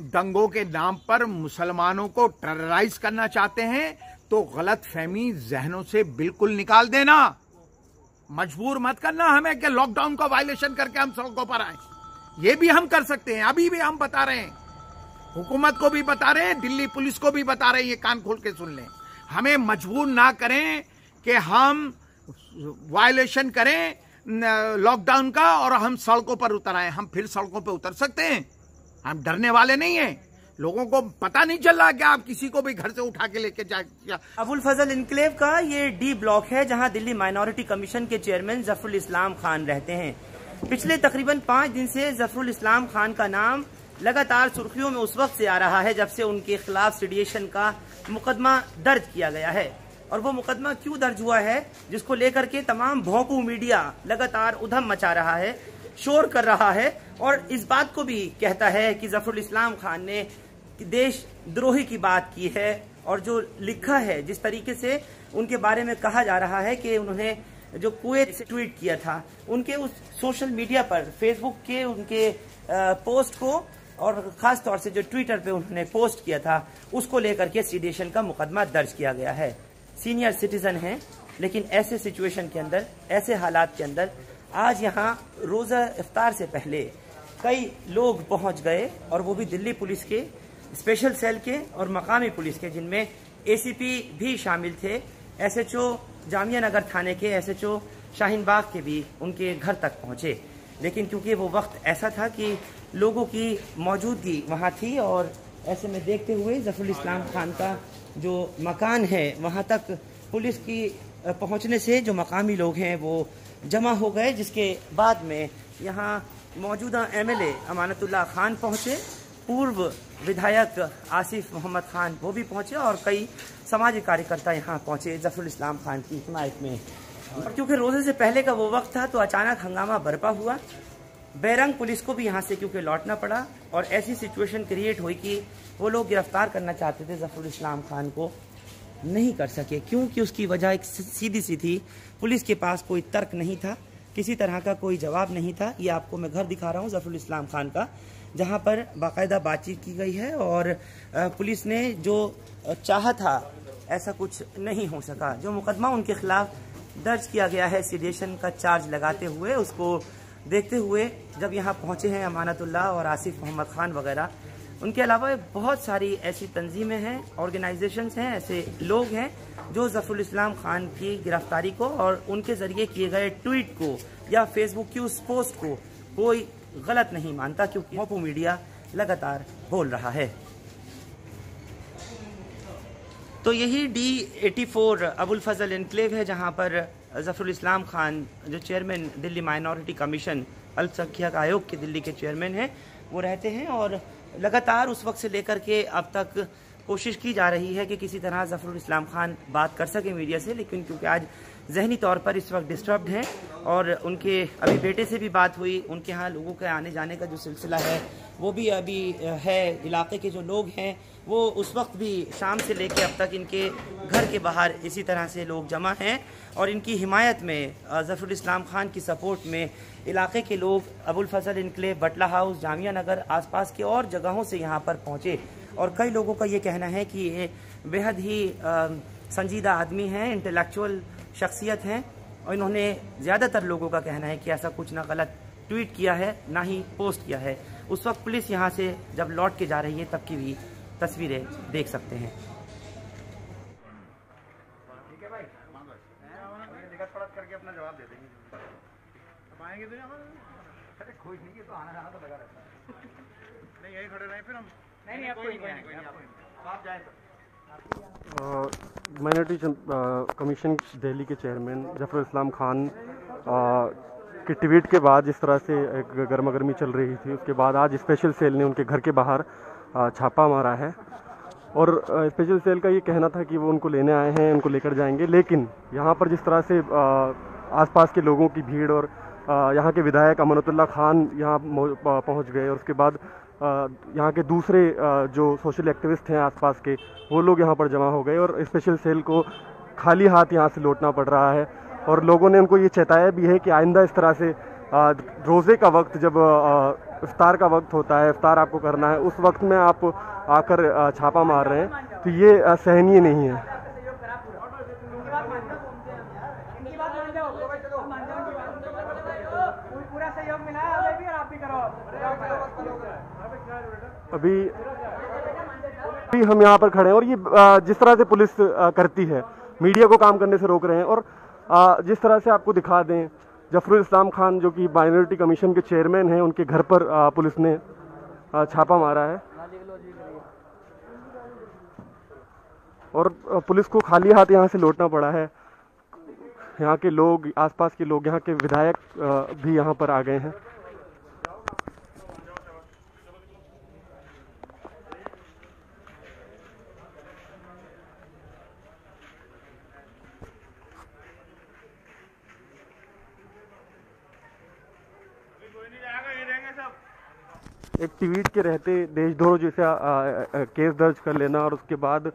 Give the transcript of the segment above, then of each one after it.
दंगों के नाम पर मुसलमानों को टेरराइज करना चाहते हैं तो गलत फहमी जहनों से बिल्कुल निकाल देना। मजबूर मत करना हमें कि लॉकडाउन का वायलेशन करके हम सड़कों पर आए। ये भी हम कर सकते हैं, अभी भी हम बता रहे हैं, हुकूमत को भी बता रहे हैं, दिल्ली पुलिस को भी बता रहे हैं, ये कान खोल के सुन लें। हमें मजबूर ना करें कि हम वायलेशन करें लॉकडाउन का और हम सड़कों पर उतर आए। हम फिर सड़कों पर उतर सकते हैं, हम डरने वाले नहीं हैं। लोगों को पता नहीं चल रहा कि आप किसी को भी घर से उठा के लेके जाए। अबुल फजल इनक्लेव का ये डी ब्लॉक है जहां दिल्ली माइनॉरिटी कमीशन के चेयरमैन जफरुल इस्लाम खान रहते हैं। पिछले तकरीबन 5 दिन से जफरुल इस्लाम खान का नाम लगातार सुर्खियों में उस वक्त से आ रहा है जब से उनके खिलाफ सीडिएशन का मुकदमा दर्ज किया गया है। और वो मुकदमा क्यों दर्ज हुआ है जिसको लेकर के तमाम भोंपू मीडिया लगातार उधम मचा रहा है, शोर कर रहा है और इस बात को भी कहता है कि जफरुल इस्लाम खान ने देशद्रोही की बात की है। और जो लिखा है, जिस तरीके से उनके बारे में कहा जा रहा है कि उन्होंने जो कुवैत से ट्वीट किया था, उनके उस सोशल मीडिया पर फेसबुक के उनके पोस्ट को और खास तौर से जो ट्विटर पे उन्होंने पोस्ट किया था उसको लेकर के सीडिएशन का मुकदमा दर्ज किया गया है। सीनियर सिटीजन हैं, लेकिन ऐसे सिचुएशन के अंदर, ऐसे हालात के अंदर आज यहाँ रोजा इफ्तार से पहले कई लोग पहुंच गए और वो भी दिल्ली पुलिस के स्पेशल सेल के और मकामी पुलिस के, जिनमें एसीपी भी शामिल थे, एसएचओ जामिया नगर थाने के एसएचओ शाहीन बाग के भी उनके घर तक पहुंचे। लेकिन क्योंकि वो वक्त ऐसा था कि लोगों की मौजूदगी वहां थी और ऐसे में देखते हुए जफरुल इस्लाम खान का जो मकान है वहां तक पुलिस की पहुंचने से जो मकामी लोग हैं वो जमा हो गए, जिसके बाद में यहाँ मौजूदा एमएलए अमानतुल्लाह खान पहुंचे, पूर्व विधायक आसिफ मोहम्मद खान वो भी पहुंचे और कई सामाजिक कार्यकर्ता यहाँ पहुंचे जफरुल इस्लाम खान की हिमायत में। और क्योंकि रोजे से पहले का वो वक्त था तो अचानक हंगामा बरपा हुआ। बैरंग पुलिस को भी यहाँ से क्योंकि लौटना पड़ा और ऐसी सिचुएशन क्रिएट हुई कि वो लोग गिरफ्तार करना चाहते थे जफरुल इस्लाम खान को, नहीं कर सके क्योंकि उसकी वजह एक सीधी सी थी, पुलिस के पास कोई तर्क नहीं था, किसी तरह का कोई जवाब नहीं था। ये आपको मैं घर दिखा रहा हूँ जफरुल इस्लाम खान का, जहाँ पर बाकायदा बातचीत की गई है और पुलिस ने जो चाहा था ऐसा कुछ नहीं हो सका। जो मुकदमा उनके खिलाफ दर्ज किया गया है सीडिएशन का चार्ज लगाते हुए, उसको देखते हुए जब यहाँ पहुँचे हैं अमानतुल्लाह और आसिफ मोहम्मद खान वगैरह, उनके अलावा बहुत सारी ऐसी तंजीमें हैं, ऑर्गेनाइजेशंस हैं, ऐसे लोग हैं जो जफरुल इस्लाम खान की गिरफ्तारी को और उनके जरिए किए गए ट्वीट को या फेसबुक की उस पोस्ट को कोई गलत नहीं मानता, क्योंकि भोंपू मीडिया लगातार बोल रहा है। तो यही D84 अबुल फजल इनक्लेव है जहां पर जफरुल इस्लाम खान जो चेयरमैन दिल्ली माइनॉरिटी कमीशन अल्पसंख्यक आयोग के दिल्ली के चेयरमैन हैं वो रहते हैं। और लगातार उस वक्त से लेकर के अब तक कोशिश की जा रही है कि किसी तरह जफरुल इस्लाम खान बात कर सके मीडिया से, लेकिन क्योंकि आज जहनी तौर पर इस वक्त डिस्टर्ब्ड हैं और उनके अभी बेटे से भी बात हुई, उनके यहाँ लोगों के आने जाने का जो सिलसिला है वो भी अभी है, इलाके के जो लोग हैं वो उस वक्त भी शाम से लेकर अब तक इनके घर के बाहर इसी तरह से लोग जमा हैं और इनकी हिमायत में जफरुल इस्लाम खान की सपोर्ट में इलाके के लोग अबुल फजल इनक्लेव, बटला हाउस, जामिया नगर, आसपास के और जगहों से यहाँ पर पहुँचे। और कई लोगों का ये कहना है कि ये बेहद ही संजीदा आदमी हैं, इंटेलेक्चुअल शख्सियत हैं और इन्होंने ज़्यादातर लोगों का कहना है कि ऐसा कुछ ना गलत ट्वीट किया है ना ही पोस्ट किया है। उस वक्त पुलिस यहाँ से जब लौट के जा रही है तब की भी तस्वीरें देख सकते हैं। ठीक है भाई, करके अपना जवाब दे देंगे। आएंगे तो अरे खोज नहीं है तो आना जाना तो लगा रहता है। नहीं यही खड़े रहे फिर हम। नहीं आप जाए माइनॉरिटी कमीशन दिल्ली के चेयरमैन जफरुल इस्लाम खान के ट्वीट के बाद जिस तरह से एक गर्मा गर्मी चल रही थी, उसके बाद आज स्पेशल सेल ने उनके घर के बाहर छापा मारा है और स्पेशल सेल का ये कहना था कि वो उनको लेने आए हैं, उनको लेकर जाएंगे। लेकिन यहाँ पर जिस तरह से आसपास के लोगों की भीड़ और यहाँ के विधायक अमानतुल्लाह खान यहाँ पहुँच गए और उसके बाद यहाँ के दूसरे जो सोशल एक्टिविस्ट हैं आसपास के, वो लोग यहाँ पर जमा हो गए और स्पेशल सेल को खाली हाथ यहाँ से लौटना पड़ रहा है। और लोगों ने उनको ये चेताया भी है कि आइंदा इस तरह से रोज़े का वक्त जब इफ्तार का वक्त होता है, इफ्तार आपको करना है, उस वक्त में आप आकर छापा मार रहे हैं, तो ये सहनीय नहीं है। अभी हम यहाँ पर खड़े हैं और ये जिस तरह से पुलिस करती है, मीडिया को काम करने से रोक रहे हैं। और जिस तरह से आपको दिखा दें, जफरुल इस्लाम खान जो कि माइनॉरिटी कमीशन के चेयरमैन हैं, उनके घर पर पुलिस ने छापा मारा है और पुलिस को खाली हाथ यहाँ से लौटना पड़ा है। यहाँ के लोग, आसपास के लोग, यहाँ के विधायक भी यहाँ पर आ गए हैं। एक ट्वीट के रहते देशद्रोह जैसा केस दर्ज कर लेना और उसके बाद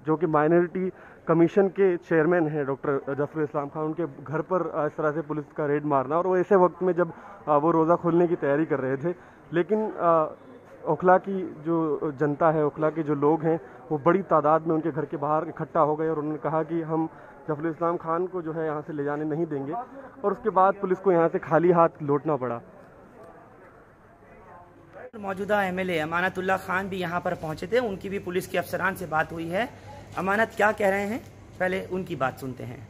जो कि माइनॉरिटी कमीशन के चेयरमैन हैं डॉक्टर जफरुल इस्लाम खान, उनके घर पर इस तरह से पुलिस का रेड मारना, और वो ऐसे वक्त में जब वो रोज़ा खोलने की तैयारी कर रहे थे। लेकिन ओखला की जो जनता है, ओखला के जो लोग हैं, वो बड़ी तादाद में उनके घर के बाहर इकट्ठा हो गए और उन्होंने कहा कि हम जफरुल इस्लाम खान को जो है यहाँ से ले जाने नहीं देंगे, और उसके बाद पुलिस को यहाँ से खाली हाथ लौटना पड़ा। मौजूदा एमएलए अमानतुल्लाह खान भी यहाँ पर पहुंचे थे, उनकी भी पुलिस के अफसरान से बात हुई है। अमानत क्या कह रहे हैं, पहले उनकी बात सुनते हैं।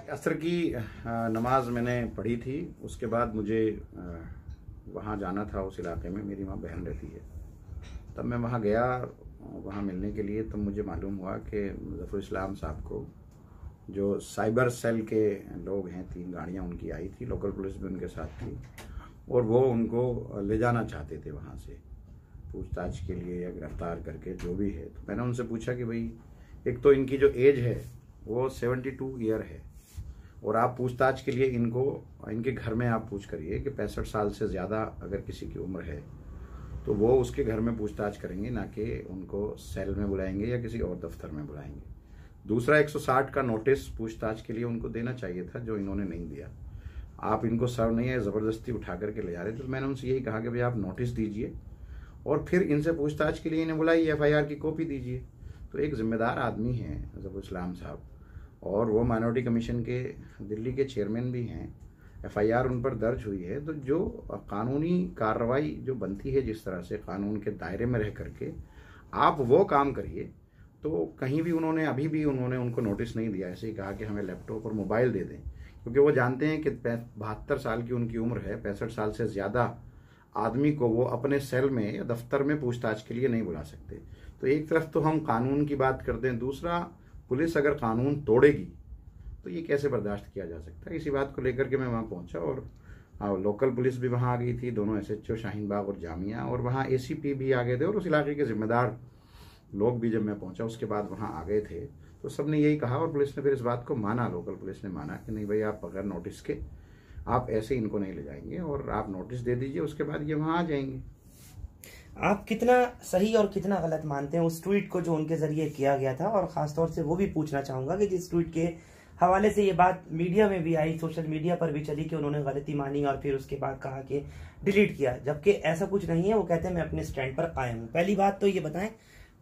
असर की नमाज मैंने पढ़ी थी, उसके बाद मुझे वहाँ जाना था, उस इलाके में मेरी वहाँ बहन रहती है। तब मैं वहाँ गया, वहाँ मिलने के लिए, तब मुझे मालूम हुआ कि जफरुल इस्लाम साहब को जो साइबर सेल के लोग हैं, 3 गाड़ियाँ उनकी आई थी, लोकल पुलिस भी उनके साथ थी, और वो उनको ले जाना चाहते थे वहाँ से पूछताछ के लिए या गिरफ्तार करके, जो भी है। तो मैंने उनसे पूछा कि भाई, एक तो इनकी जो एज है वो 72 ईयर है, और आप पूछताछ के लिए इनको इनके घर में आप पूछ करिए कि 65 साल से ज़्यादा अगर किसी की उम्र है तो वो उसके घर में पूछताछ करेंगे, ना कि उनको सेल में बुलाएंगे या किसी और दफ्तर में बुलाएंगे। दूसरा, 160 का नोटिस पूछताछ के लिए उनको देना चाहिए था, जो इन्होंने नहीं दिया। आप इनको सर्व नहीं है, ज़बरदस्ती उठा करके ले जा रहे। तो मैंने उनसे यही कहा कि भाई आप नोटिस दीजिए और फिर इनसे पूछताछ के लिए इन्हें बुलाइए, FIR की कॉपी दीजिए। तो एक जिम्मेदार आदमी हैं जफरुल इस्लाम साहब, और वो माइनॉरिटी कमीशन के दिल्ली के चेयरमैन भी हैं, FIR उन पर दर्ज हुई है। तो जो कानूनी कार्रवाई जो बनती है, जिस तरह से कानून के दायरे में रह करके आप वो काम करिए। तो कहीं भी उन्होंने, अभी भी उन्होंने उनको नोटिस नहीं दिया, ऐसे ही कहा कि हमें लैपटॉप और मोबाइल दे दें, क्योंकि वो जानते हैं कि 72 साल की उनकी उम्र है, 65 साल से ज़्यादा आदमी को वो अपने सेल में या दफ्तर में पूछताछ के लिए नहीं बुला सकते। तो एक तरफ तो हम कानून की बात करते हैं, दूसरा पुलिस अगर कानून तोड़ेगी तो ये कैसे बर्दाश्त किया जा सकता है। इसी बात को लेकर के मैं वहाँ पहुँचा, और लोकल पुलिस भी वहाँ आ गई थी, दोनों SHO शाहीन बाग और जामिया, और वहाँ ACP भी आ गए थे, और उस इलाके के जिम्मेदार लोग भी, जब मैं पहुँचा उसके बाद वहाँ आ गए थे। तो सबने यही कहा, और पुलिस ने फिर इस बात को माना, लोकल पुलिस ने माना कि नहीं भाई, आप बगैर नोटिस के आप ऐसे इनको नहीं ले जाएंगे, और आप नोटिस दे दीजिए, उसके बाद ये वहाँ आ जाएंगे। आप कितना सही और कितना गलत मानते हैं उस ट्वीट को जो उनके जरिए किया गया था? और खासतौर से वो भी पूछना चाहूंगा कि जिस ट्वीट के हवाले से ये बात मीडिया में भी आई, सोशल मीडिया पर भी चली कि उन्होंने गलती मानी और फिर उसके बाद कहा कि डिलीट किया, जबकि ऐसा कुछ नहीं है। वो कहते हैं मैं अपने स्टैंड पर कायम हूँ। पहली बात तो ये बताएं,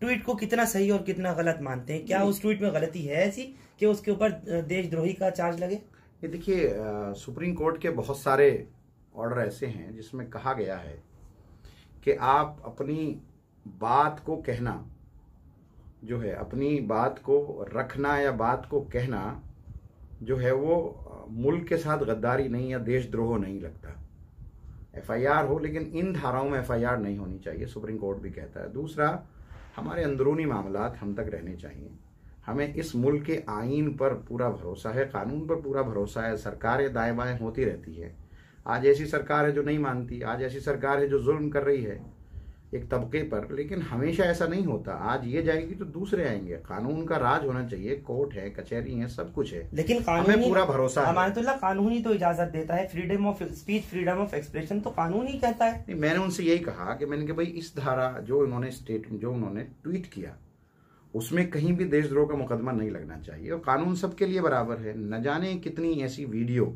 ट्वीट को कितना सही और कितना गलत मानते हैं? क्या उस ट्वीट में गलती है ऐसी कि उसके ऊपर देशद्रोही का चार्ज लगे? ये देखिए, सुप्रीम कोर्ट के बहुत सारे ऑर्डर ऐसे हैं जिसमें कहा गया है कि आप अपनी बात को कहना जो है, अपनी बात को रखना या बात को कहना जो है, वो मुल्क के साथ गद्दारी नहीं या देशद्रोह नहीं लगता। FIR हो, लेकिन इन धाराओं में FIR नहीं होनी चाहिए, सुप्रीम कोर्ट भी कहता है। दूसरा, हमारे अंदरूनी मामलात हम तक रहने चाहिए। हमें इस मुल्क के आईन पर पूरा भरोसा है, कानून पर पूरा भरोसा है। सरकारें दाएं बाएं होती रहती है। आज ऐसी सरकार है जो नहीं मानती, आज ऐसी सरकार है जो जुल्म कर रही है एक तबके पर, लेकिन हमेशा ऐसा नहीं होता। आज ये जाएगी तो दूसरे आएंगे। कानून का राज होना चाहिए, कोर्ट है, कचहरी है, सब कुछ है, लेकिन हमें पूरा भरोसा है। अमानतुल्लाह, कानून ही तो इजाजत देता है, freedom of speech, freedom of expression तो कानून ही कहता है। नहीं, मैंने उनसे यही कहा कि मैंने कि भाई, इस धारा जो उन्होंने जो उन्होंने ट्वीट किया, उसमें कहीं भी देशद्रोह का मुकदमा नहीं लगना चाहिए, और कानून सबके लिए बराबर है। न जाने कितनी ऐसी वीडियो,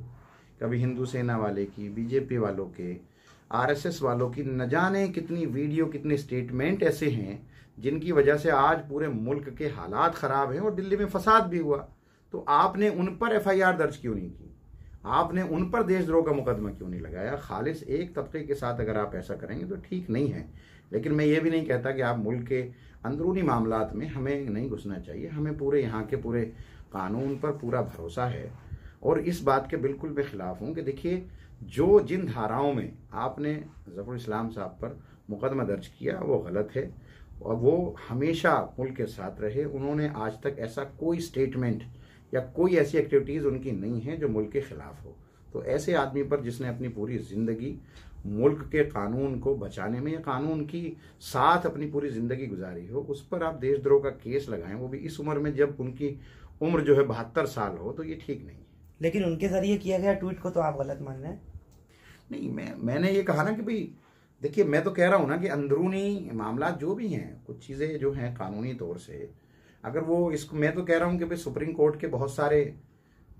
कभी हिंदू सेना वाले की, BJP वालों के, आरएसएस वालों की न जाने कितनी वीडियो, कितने स्टेटमेंट ऐसे हैं जिनकी वजह से आज पूरे मुल्क के हालात खराब हैं और दिल्ली में फसाद भी हुआ। तो आपने उन पर एफआईआर दर्ज क्यों नहीं की? आपने उन पर देशद्रोह का मुकदमा क्यों नहीं लगाया? खालिस एक तबके के साथ अगर आप ऐसा करेंगे तो ठीक नहीं है। लेकिन मैं ये भी नहीं कहता कि आप मुल्क के अंदरूनी मामलात में हमें नहीं घुसना चाहिए। हमें पूरे यहाँ के पूरे कानून पर पूरा भरोसा है और इस बात के बिल्कुल मैं खिलाफ हूँ कि देखिए, जो जिन धाराओं में आपने जफरुल इस्लाम साहब पर मुकदमा दर्ज किया वो गलत है और वो हमेशा मुल्क के साथ रहे। उन्होंने आज तक ऐसा कोई स्टेटमेंट या कोई ऐसी एक्टिविटीज़ उनकी नहीं है जो मुल्क के खिलाफ हो। तो ऐसे आदमी पर जिसने अपनी पूरी ज़िंदगी मुल्क के कानून को बचाने में या कानून की साथ अपनी पूरी ज़िंदगी गुजारी हो, उस पर आप देशद्रोह का केस लगाएं, वो भी इस उम्र में जब उनकी उम्र जो है 72 साल हो, तो ये ठीक नहीं है। लेकिन उनके जरिए किया गया ट्वीट को तो आप गलत मान रहे हैं? नहीं, मैंने ये कहा ना कि भाई देखिए, मैं तो कह रहा हूँ ना कि अंदरूनी मामला जो भी हैं, कुछ चीज़ें जो हैं कानूनी तौर से, अगर वो इसको, मैं तो कह रहा हूँ कि भाई सुप्रीम कोर्ट के बहुत सारे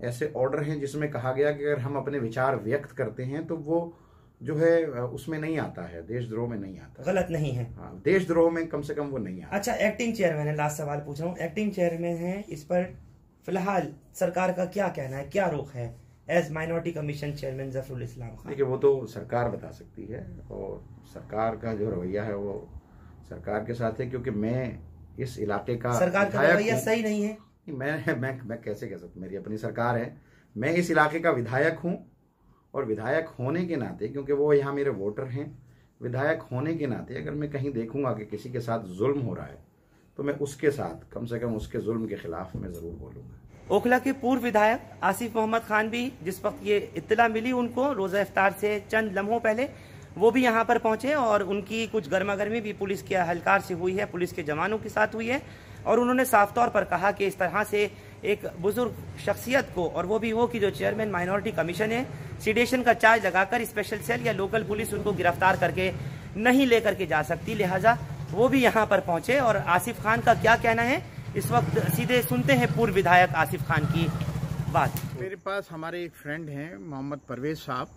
ऐसे ऑर्डर हैं जिसमें कहा गया कि अगर हम अपने विचार व्यक्त करते हैं तो वो जो है उसमें नहीं आता है, देशद्रोह में नहीं आता। गलत नहीं है। हाँ, देशद्रोह में कम से कम वो नहीं आता। अच्छा, एक्टिंग चेयरमैन है, लास्ट सवाल पूछ रहा हूँ, एक्टिंग चेयरमैन है, इस पर फिलहाल सरकार का क्या कहना है, क्या रुख है as minority commission chairman Zafarul Islam Khan? देखिए, वो तो सरकार बता सकती है और सरकार का जो रवैया है वो सरकार के साथ है, क्योंकि मैं इस इलाके का सरकार का रवैया सही नहीं है। मैं कैसे कह सकता हूँ, मेरी अपनी सरकार है, मैं इस इलाके का विधायक हूँ और विधायक होने के नाते, क्योंकि वो यहाँ मेरे वोटर हैं, विधायक होने के नाते अगर मैं कहीं देखूंगा कि किसी के साथ जुल्म हो रहा है तो मैं उसके साथ, कम से कम उसके जुल्म के खिलाफ मैं जरूर बोलूंगा। ओखला के पूर्व विधायक आसिफ मोहम्मद खान भी, जिस वक्त ये इत्तला मिली उनको रोजा इफ्तार से चंद लम्हों पहले, वो भी यहाँ पर पहुंचे और उनकी कुछ गर्मागर्मी भी पुलिस के हलकार से हुई है, पुलिस के जवानों के साथ हुई है और उन्होंने साफ तौर पर कहा कि इस तरह से एक बुजुर्ग शख्सियत को, और वो भी वो कि जो चेयरमैन माइनॉरिटी कमीशन है, सीडेशन का चार्ज लगाकर स्पेशल सेल या लोकल पुलिस उनको गिरफ्तार करके नहीं लेकर के जा सकती, लिहाजा वो भी यहाँ पर पहुंचे। और आसिफ खान का क्या कहना है इस वक्त सीधे सुनते हैं पूर्व विधायक आसिफ खान की बात। मेरे पास हमारे एक फ्रेंड हैं मोहम्मद परवेज साहब,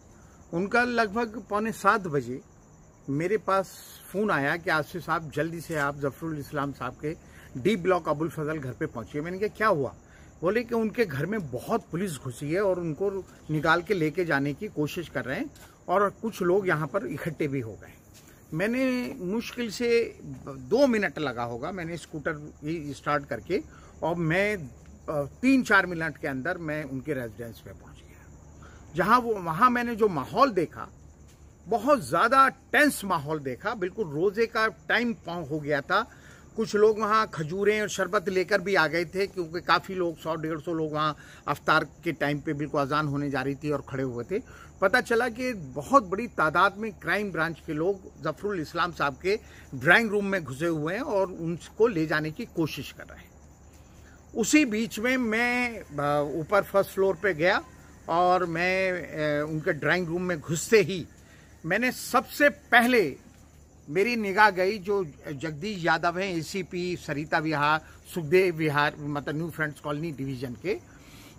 उनका लगभग 6:45 बजे मेरे पास फोन आया कि आसिफ साहब जल्दी से आप जफरुल इस्लाम साहब के डी ब्लॉक अबुल फजल घर पे पहुंचिए। मैंने कहा क्या हुआ? बोले कि उनके घर में बहुत पुलिस घुसी है और उनको निकाल के लेके जाने की कोशिश कर रहे हैं और कुछ लोग यहाँ पर इकट्ठे भी हो गए। मैंने मुश्किल से 2 मिनट लगा होगा, मैंने स्कूटर ही स्टार्ट करके, और मैं 3-4 मिनट के अंदर मैं उनके रेजिडेंस पे पहुंच गया। वहाँ मैंने जो माहौल देखा, बहुत ज़्यादा टेंस माहौल देखा। बिल्कुल रोज़े का टाइम हो गया था। कुछ लोग वहाँ खजूरें और शरबत लेकर भी आ गए थे, क्योंकि काफ़ी लोग 100-150 लोग वहाँ अफ्तार के टाइम पे बिल्कुल अजान होने जा रही थी और खड़े हुए थे। पता चला कि बहुत बड़ी तादाद में क्राइम ब्रांच के लोग जफरुल इस्लाम साहब के ड्राइंग रूम में घुसे हुए हैं और उनको ले जाने की कोशिश कर रहे हैं। उसी बीच में मैं ऊपर फर्स्ट फ्लोर पे गया और मैं उनके ड्राइंग रूम में घुसते ही मैंने सबसे पहले मेरी निगाह गई जो जगदीश यादव हैं, एसीपी सरिता विहार, सुखदेव विहार, मतलब न्यू फ्रेंड्स कॉलोनी डिवीजन के।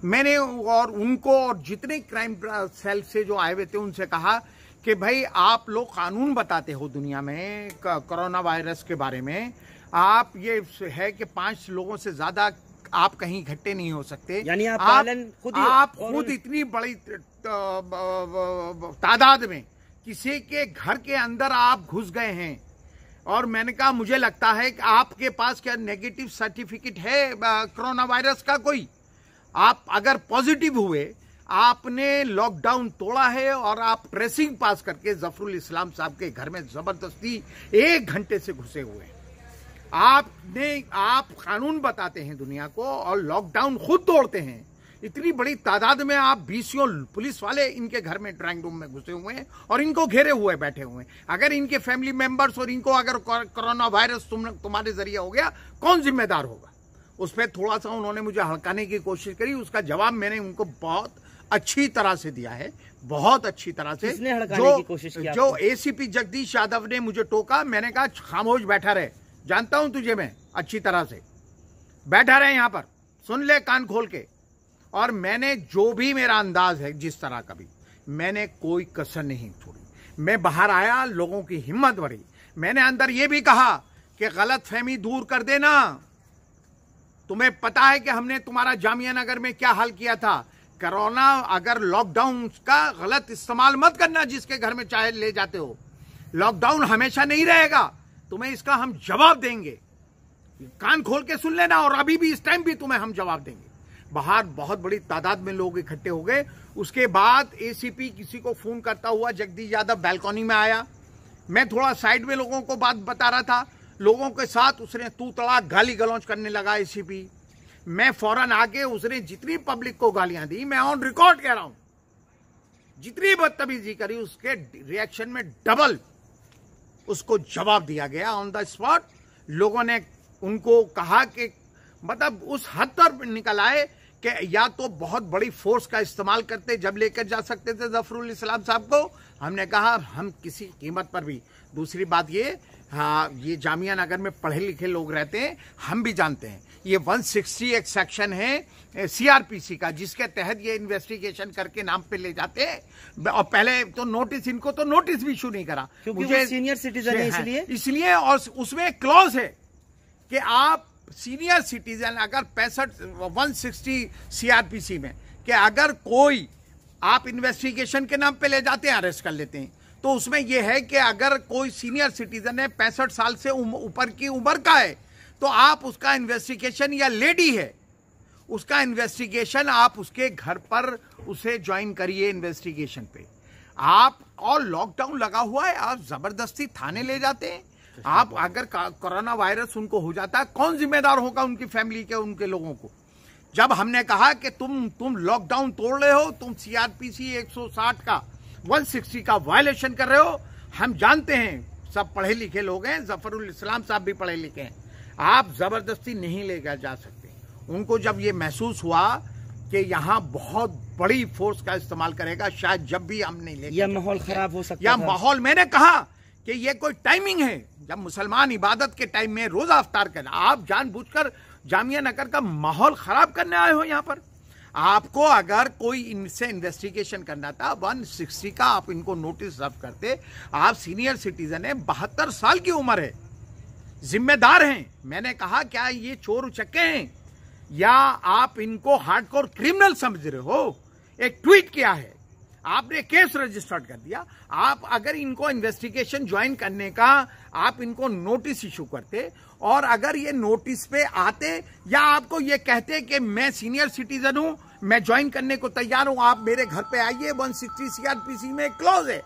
मैंने और उनको और जितने क्राइम सेल से जो आए हुए थे उनसे कहा कि भाई आप लोग कानून बताते हो दुनिया में कोरोना वायरस के बारे में, आप ये है कि 5 लोगों से ज्यादा आप कहीं इकट्ठे नहीं हो सकते, यानी आप खुद इतनी बड़ी तादाद में किसी के घर के अंदर आप घुस गए हैं। और मैंने कहा मुझे लगता है कि आपके पास क्या नेगेटिव सर्टिफिकेट है कोरोना वायरस का कोई? आप अगर पॉजिटिव हुए, आपने लॉकडाउन तोड़ा है और आप ट्रेसिंग पास करके जफरुल इस्लाम साहब के घर में जबरदस्ती 1 घंटे से घुसे हुए हैं। आप कानून बताते हैं दुनिया को और लॉकडाउन खुद तोड़ते हैं। इतनी बड़ी तादाद में आप 20 पुलिस वाले इनके घर में ड्राइंग रूम में घुसे हुए हैं और इनको घेरे हुए बैठे हुए हैं। अगर इनके फैमिली मेंबर्स और इनको अगर कोरोना वायरस तुम्हारे जरिए हो गया, कौन जिम्मेदार होगा? उस पर थोड़ा सा उन्होंने मुझे हड़काने की कोशिश करी। उसका जवाब मैंने उनको बहुत अच्छी तरह से दिया है, बहुत अच्छी तरह से। जो एसीपी जगदीश यादव ने मुझे टोका, मैंने कहा खामोश बैठा रहे, जानता हूं तुझे मैं अच्छी तरह से, बैठा रहे यहां पर, सुन ले कान खोल के। और मैंने जो भी मेरा अंदाज है जिस तरह का भी, मैंने कोई कसर नहीं छोड़ी। मैं बाहर आया, लोगों की हिम्मत बढ़ी। मैंने अंदर यह भी कहा कि गलत फहमी दूर कर देना। तुम्हें पता है कि हमने तुम्हारा जामिया नगर में क्या हाल किया था। कोरोना अगर लॉकडाउन का गलत इस्तेमाल मत करना, जिसके घर में चाहे ले जाते हो। लॉकडाउन हमेशा नहीं रहेगा, तुम्हें इसका हम जवाब देंगे। कान खोल के सुन लेना, और अभी भी इस टाइम भी तुम्हें हम जवाब देंगे। बाहर बहुत बड़ी तादाद में लोग इकट्ठे हो गए। उसके बाद एसीपी किसी को फोन करता हुआ जगदीश यादव बैल्कनी में आया। मैं थोड़ा साइड में लोगों को बात बता रहा था, लोगों के साथ उसने तू तड़ाक गाली गलौज करने लगा एसीपी। मैं फौरन आके उसने जितनी पब्लिक को गालियां दी, मैं ऑन रिकॉर्ड कह रहा हूं, जितनी बदतमीजी करी उसके रिएक्शन में डबल उसको जवाब दिया गया ऑन द स्पॉट। लोगों ने उनको कहा कि मतलब उस हद पर निकल आए कि या तो बहुत बड़ी फोर्स का इस्तेमाल करते जब लेकर जा सकते थे जफरुल इस्लाम साहब को। हमने कहा हम किसी कीमत पर भी। दूसरी बात ये, हाँ, ये जामिया नगर में पढ़े लिखे लोग रहते हैं, हम भी जानते हैं। ये 160 एक सेक्शन है सीआरपीसी का, जिसके तहत ये इन्वेस्टिगेशन करके नाम पे ले जाते हैं। और पहले तो नोटिस, इनको तो नोटिस भी इशू नहीं करा, क्योंकि वो सीनियर सिटीजन है इसलिए। और उसमें क्लॉज है कि आप सीनियर सिटीजन अगर 160 सीआरपीसी में कि अगर कोई आप इन्वेस्टिगेशन के नाम पे ले जाते हैं, अरेस्ट कर लेते हैं, तो उसमें यह है कि अगर कोई सीनियर सिटीजन है, 65 साल से ऊपर की उम्र का है, तो आप उसका इन्वेस्टिगेशन, या लेडी है उसका इन्वेस्टिगेशन आप उसके घर पर उसे ज्वाइन करिए इन्वेस्टिगेशन पे। आप और लॉकडाउन लगा हुआ है, आप जबरदस्ती थाने ले जाते हैं। आप अगर कोरोना वायरस उनको हो जाता है, कौन जिम्मेदार होगा उनकी फैमिली के, उनके लोगों को। जब हमने कहा कि तुम लॉकडाउन तोड़ रहे हो, तुम सीआरपीसी 160 का 160 का वायलेशन कर रहे हो, हम जानते हैं, सब पढ़े लिखे लोग हैं, जफरुल इस्लाम साहब भी पढ़े लिखे हैं, आप जबरदस्ती नहीं लेकर जा सकते। उनको जब ये महसूस हुआ कि यहाँ बहुत बड़ी फोर्स का इस्तेमाल करेगा, शायद जब भी हम नहीं लेकर, या माहौल खराब हो सकता या था। माहौल, मैंने कहा कि ये कोई टाइमिंग है जब मुसलमान इबादत के टाइम में रोजा अफ्तार करना, आप जानबूझकर जामिया नगर का माहौल खराब करने आए हो यहाँ पर। आपको अगर कोई इनसे इन्वेस्टिगेशन करना था, 160 का आप इनको नोटिस सर्व करते। आप सीनियर सिटीजन है, 72 साल की उम्र है, जिम्मेदार हैं। मैंने कहा क्या ये चोर उचक्के हैं या आप इनको हार्डकोर क्रिमिनल समझ रहे हो? एक ट्वीट किया है, आपने केस रजिस्टर्ड कर दिया। आप अगर इनको इन्वेस्टिगेशन ज्वाइन करने का आप इनको नोटिस इशू करते, और अगर ये नोटिस पे आते या आपको ये कहते कि मैं सीनियर सिटीजन हूं, मैं ज्वाइन करने को तैयार हूं, आप मेरे घर पे आइए। 160 सीआरपीसी में क्लॉज है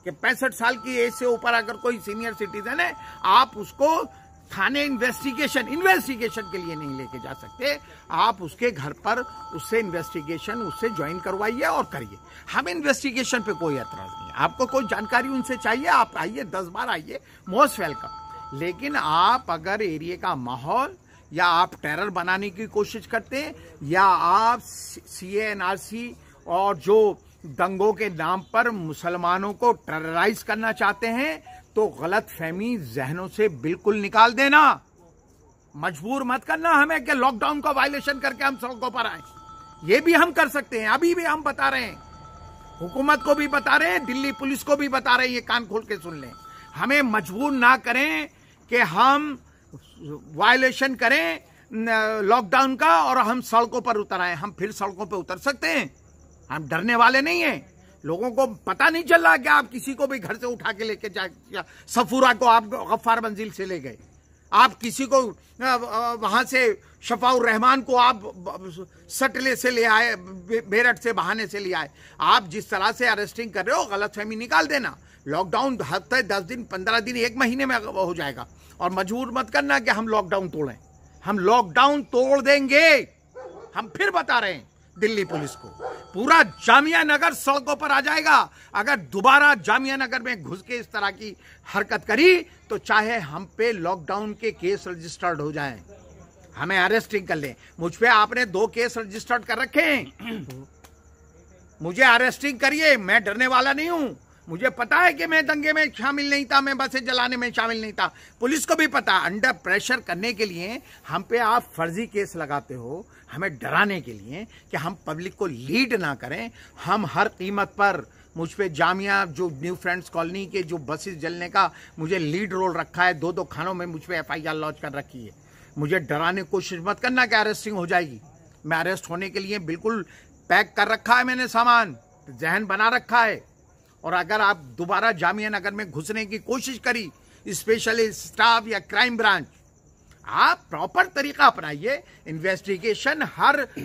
कि 65 साल की एज से ऊपर अगर कोई सीनियर सिटीजन है, आप उसको थाने इन्वेस्टिगेशन के लिए नहीं लेके जा सकते। आप उसके घर पर उससे इन्वेस्टिगेशन उससे ज्वाइन करवाइए और करिए। हम इन्वेस्टिगेशन पे कोई एतराज नहीं है। आपको कोई जानकारी उनसे चाहिए, आप आइए, 10 बार आइए, मोस्ट वेलकम। लेकिन आप अगर एरिया का माहौल या आप टेरर बनाने की कोशिश करते हैं, या आप CA/NRC और जो दंगों के नाम पर मुसलमानों को टेरराइज करना चाहते हैं, तो गलत फहमी जहनों से बिल्कुल निकाल देना। मजबूर मत करना हमें कि लॉकडाउन का वायलेशन करके हम सड़कों पर आए। ये भी हम कर सकते हैं, अभी भी हम बता रहे हैं, हुकूमत को भी बता रहे हैं, दिल्ली पुलिस को भी बता रहे हैं, ये कान खोल के सुन लें। हमें मजबूर ना करें कि हम वायलेशन करें लॉकडाउन का और हम सड़कों पर उतर आए। हम फिर सड़कों पर उतर सकते हैं, हम डरने वाले नहीं हैं। लोगों को पता नहीं चल रहा कि आप किसी को भी घर से उठा के लेके जा, सफूरा को आप गफ्फार मंजिल से ले गए, आप किसी को वहां से शफाउर रहमान को आप सटले से ले आए, बेरठ से बहाने से ले आए। आप जिस तरह से अरेस्टिंग कर रहे हो, गलतफहमी निकाल देना। लॉकडाउन हफ्ते 10 दिन 15 दिन 1 महीने में हो जाएगा। और मजबूर मत करना कि हम लॉकडाउन तोड़ें, हम लॉकडाउन तोड़ देंगे। हम फिर बता रहे हैं दिल्ली पुलिस को, पूरा जामिया नगर सड़कों पर आ जाएगा। अगर दोबारा जामिया नगर में घुस के इस तरह की हरकत करी तो चाहे हम पे लॉकडाउन के केस रजिस्टर्ड हो जाएं, हमें अरेस्टिंग कर लें। मुझ पे आपने 2 केस रजिस्टर्ड कर रखे हैं, मुझे अरेस्टिंग करिए, मैं डरने वाला नहीं हूं। मुझे पता है कि मैं दंगे में शामिल नहीं था, मैं बसें जलाने में शामिल नहीं था, पुलिस को भी पता। अंडर प्रेशर करने के लिए हम पे आप फर्जी केस लगाते हो, हमें डराने के लिए कि हम पब्लिक को लीड ना करें। हम हर कीमत पर मुझ पे जामिया जो न्यू फ्रेंड्स कॉलोनी के जो बसेस जलने का मुझे लीड रोल रखा है, 2-2 खानों में मुझ पे FIR लॉन्च कर रखी है। मुझे डराने की कोशिश मत करना कि अरेस्टिंग हो जाएगी। मैं अरेस्ट होने के लिए बिल्कुल पैक कर रखा है, मैंने सामान जहन बना रखा है। और अगर आप दोबारा जामिया नगर में घुसने की कोशिश करी, स्पेशली स्टाफ या क्राइम ब्रांच, आप प्रॉपर तरीका अपनाइए। इन्वेस्टिगेशन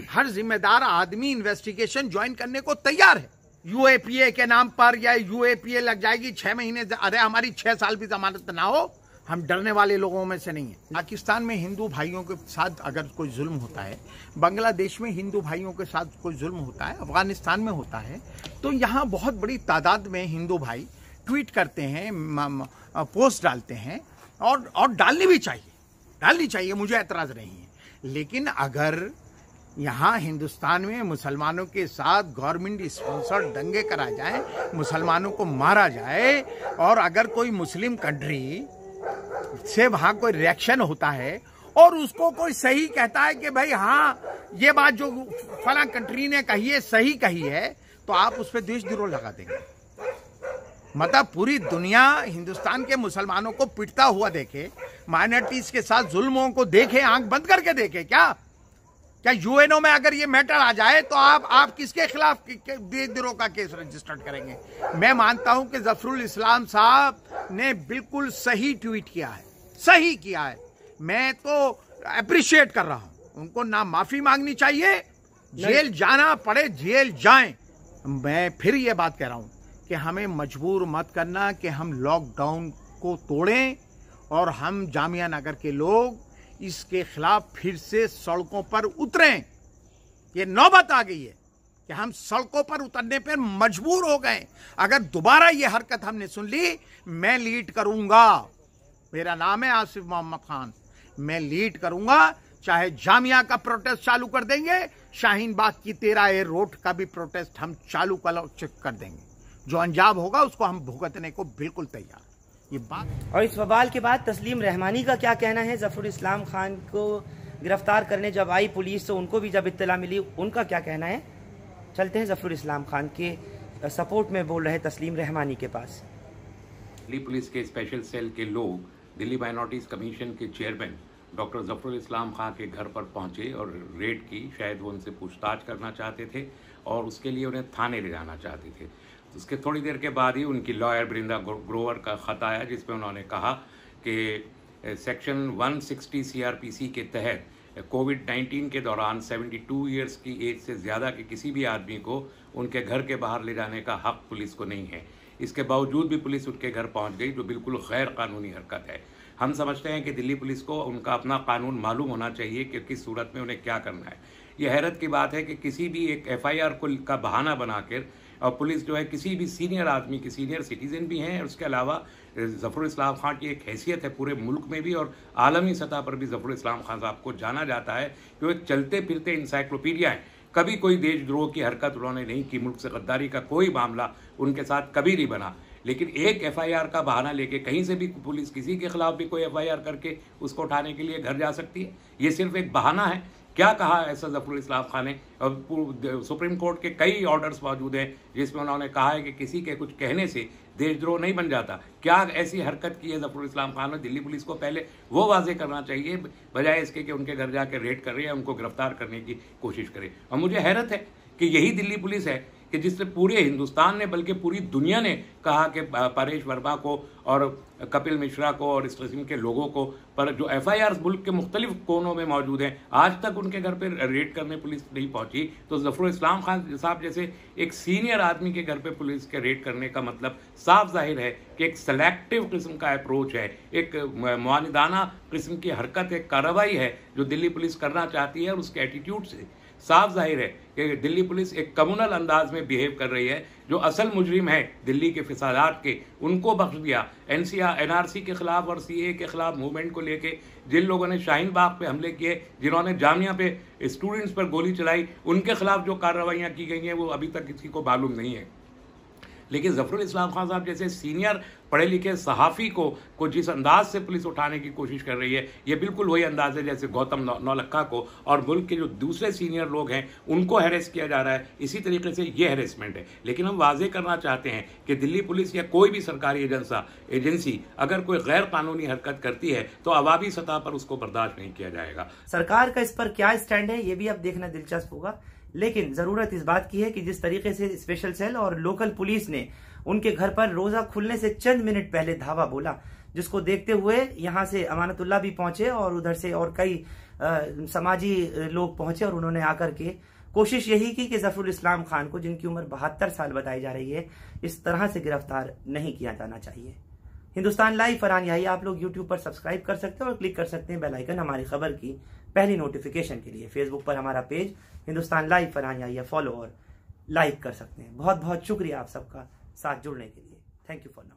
हर जिम्मेदार आदमी इन्वेस्टिगेशन ज्वाइन करने को तैयार है। UAPA के नाम पर या UAPA लग जाएगी 6 महीने, अरे हमारी 6 साल भी जमानत ना हो, हम डरने वाले लोगों में से नहीं है। पाकिस्तान में हिंदू भाइयों के साथ अगर कोई जुल्म होता है, बांग्लादेश में हिंदू भाइयों के साथ कोई जुल्म होता है, अफगानिस्तान में होता है, तो यहाँ बहुत बड़ी तादाद में हिंदू भाई ट्वीट करते हैं, पोस्ट डालते हैं और डालनी चाहिए, मुझे एतराज नहीं है। लेकिन अगर यहाँ हिंदुस्तान में मुसलमानों के साथ गवर्नमेंट स्पॉन्सर्ड दंगे कराए जाए, मुसलमानों को मारा जाए, और अगर कोई मुस्लिम कंट्री से वहां कोई रिएक्शन होता है और उसको कोई सही कहता है कि भाई हाँ ये बात जो फला कंट्री ने कही है सही कही है, तो आप उस पर देशद्रोह लगा देंगे। मतलब पूरी दुनिया हिंदुस्तान के मुसलमानों को पिटता हुआ देखे, माइनॉरिटीज के साथ जुल्मों को देखे, आंख बंद करके देखे। क्या UNO में अगर ये मैटर आ जाए तो आप किसके खिलाफ देशद्रोह का केस रजिस्टर्ड करेंगे? मैं मानता हूं कि जफरुल इस्लाम साहब ने बिल्कुल सही ट्वीट किया है, मैं तो अप्रिशिएट कर रहा हूं। उनको ना माफी मांगनी चाहिए, जेल जाना पड़े जेल जाएं। मैं फिर ये बात कह रहा हूं कि हमें मजबूर मत करना कि हम लॉकडाउन को तोड़ें और हम जामिया नगर के लोग इसके खिलाफ फिर से सड़कों पर उतरें। ये नौबत आ गई है कि हम सड़कों पर उतरने पर मजबूर हो गए। अगर दोबारा ये हरकत हमने सुन ली, मैं लीड करूंगा। मेरा नाम है आसिफ मोहम्मद खान, मैं लीड करूंगा। चाहे जामिया का प्रोटेस्ट चालू कर देंगे, शाहीन बाग की 13A रोड का भी प्रोटेस्ट हम चालू कर देंगे। जो अंजाम होगा उसको हम भुगतने को बिल्कुल तैयार। ये बात। और इस बवाल के बाद तस्लीम रहमानी का क्या कहना है? जफरुल इस्लाम खान को गिरफ्तार करने जब आई पुलिस तो उनको भी जब इत्तला मिली, उनका क्या कहना है? चलते हैं जफरुल इस्लाम खान के सपोर्ट में बोल रहे तस्लीम रहमानी के पास। दिल्ली पुलिस के स्पेशल सेल के लोग दिल्ली माइनॉरिटीज कमीशन के चेयरमैन डॉक्टर जफरुल इस्लाम खान के घर पर पहुंचे और रेड की। शायद वो उनसे पूछताछ करना चाहते थे और उसके लिए उन्हें थाने ले जाना चाहते थे। उसके थोड़ी देर के बाद ही उनकी लॉयर बृंदा ग्रोवर का खत आया, जिसमें उन्होंने कहा कि सेक्शन 160 CRPC के तहत कोविड-19 के दौरान 72 ईयर्स की एज से ज़्यादा के किसी भी आदमी को उनके घर के बाहर ले जाने का हक पुलिस को नहीं है। इसके बावजूद भी पुलिस उनके घर पहुंच गई, जो बिल्कुल गैर कानूनी हरकत है। हम समझते हैं कि दिल्ली पुलिस को उनका अपना कानून मालूम होना चाहिए कि किस सूरत में उन्हें क्या करना है। यह हैरत की बात है कि किसी भी एक FIR का बहाना बनाकर और पुलिस जो है किसी भी सीनियर आदमी की, सीनियर सिटीजन भी हैं, और उसके अलावा जफरुल इस्लाम खान की एक हैसियत है पूरे मुल्क में भी और आलमी सतह पर भी जफरुल इस्लाम खान साहब को जाना जाता है कि वो एक चलते फिरते इंसाइक्लोपीडिया है। कभी कोई देशद्रोह की हरकत उन्होंने नहीं की, मुल्क से गद्दारी का कोई मामला उनके साथ कभी नहीं बना। लेकिन एक FIR का बहाना लेके कहीं से भी पुलिस किसी के खिलाफ भी कोई FIR करके उसको उठाने के लिए घर जा सकती है। ये सिर्फ एक बहाना है। क्या कहा ऐसा जफरुल इस्लाम खान ने? सुप्रीम कोर्ट के कई ऑर्डर्स मौजूद हैं जिसमें उन्होंने कहा है कि किसी के कुछ कहने से देशद्रोह नहीं बन जाता। क्या ऐसी हरकत की है जफरुल इस्लाम खान ने? दिल्ली पुलिस को पहले वो वाजे करना चाहिए, बजाय इसके कि उनके घर जाकर रेड कर रहे हैं, उनको गिरफ्तार करने की कोशिश करे। और मुझे हैरत है कि यही दिल्ली पुलिस है कि जिससे पूरे हिंदुस्तान ने बल्कि पूरी दुनिया ने कहा कि परेश वर्मा को और कपिल मिश्रा को और इस किस्म के लोगों को पर जो FIR मुल्क के मुख्तलिफ कोनों में मौजूद हैं, आज तक उनके घर पर रेड करने पुलिस नहीं पहुंची। तो जफरुल इस्लाम खान साहब जैसे एक सीनियर आदमी के घर पे पुलिस के रेड करने का मतलब साफ जाहिर है कि एक सेलेक्टिव किस्म का अप्रोच है, एक मुआनिदाना किस्म की हरकत, एक कार्रवाई है जो दिल्ली पुलिस करना चाहती है। और उसके एटीट्यूड से साफ जाहिर है कि दिल्ली पुलिस एक कम्युनल अंदाज में बिहेव कर रही है। जो असल मुजरिम है दिल्ली के फिसादात के, उनको बख्श दिया। NRC के खिलाफ और CA के खिलाफ मूवमेंट को लेके जिन लोगों ने शाहीन बाग पे हमले किए, जिन्होंने जामिया पे स्टूडेंट्स पर गोली चलाई, उनके खिलाफ जो कार्रवाइयाँ की गई हैं वो अभी तक किसी को मालूम नहीं है। लेकिन जफरुल इस्लाम खान साहब जैसे सीनियर पढ़े लिखे सहाफ़ी को जिस अंदाज से पुलिस उठाने की कोशिश कर रही है, ये बिल्कुल वही अंदाज है जैसे गौतम नौलक्खा को और मुल्क के जो दूसरे सीनियर लोग हैं उनको हैरेस किया जा रहा है। इसी तरीके से ये हैरेसमेंट है। लेकिन हम वाजे करना चाहते हैं कि दिल्ली पुलिस या कोई भी सरकारी एजेंसी अगर कोई गैर कानूनी हरकत करती है तो अवामी सतह पर उसको बर्दाश्त नहीं किया जाएगा। सरकार का इस पर क्या स्टैंड है ये भी अब देखना दिलचस्प होगा। लेकिन जरूरत इस बात की है कि जिस तरीके से स्पेशल सेल और लोकल पुलिस ने उनके घर पर रोजा खुलने से चंद मिनट पहले धावा बोला, जिसको देखते हुए यहां से अमानतुल्लाह भी पहुंचे और उधर से और कई समाजी लोग पहुंचे और उन्होंने आकर के कोशिश यही की कि जफरुल इस्लाम खान को, जिनकी उम्र 72 साल बताई जा रही है, इस तरह से गिरफ्तार नहीं किया जाना चाहिए। हिंदुस्तान लाइव फरहान याहिया आप लोग यूट्यूब पर सब्सक्राइब कर सकते हैं और क्लिक कर सकते हैं बेल आइकन हमारी खबर की पहली नोटिफिकेशन के लिए। फेसबुक पर हमारा page Hindustan live Farhan Yahya follow और लाइक कर सकते हैं। बहुत बहुत शुक्रिया आप सबका साथ जुड़ने के लिए। Thank you for now.